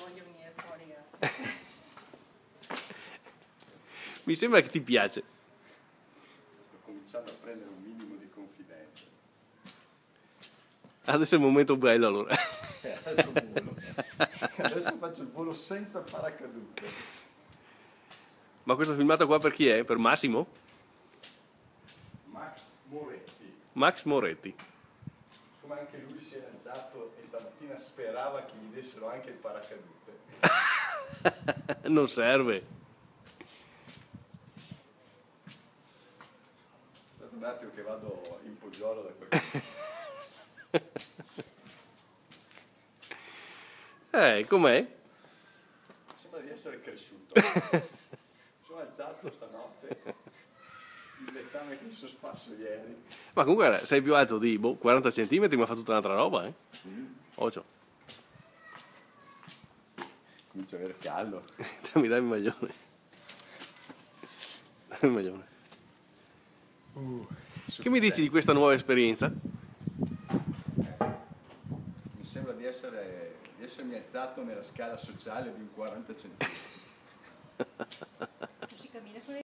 voglio venire fuori, grazie. Mi sembra che ti piace. Sto cominciando a prendere un minimo di confidenza. Adesso è il momento bello allora. Adesso volo. Adesso faccio il volo senza paracadute. Ma questo filmato qua per chi è? Per Massimo? Max Moretti. Max Moretti. Come anche lui si è lanciato e stamattina sperava che gli dessero anche il paracadute. Non serve. Aspetta un attimo che vado in poggiolo da qualche Com'è? Sembra di essere cresciuto. Sono alzato stanotte. Il lettame che mi sono sparso ieri. Ma comunque guarda, sei più alto di 40 cm, ma fa tutta un'altra roba, eh? Ocio. Comincia ad avere caldo. Dai il maglione. Dammi il maglione. Che mi dici di questa nuova esperienza? Mi sembra di essermi alzato nella scala sociale di un 40 cm.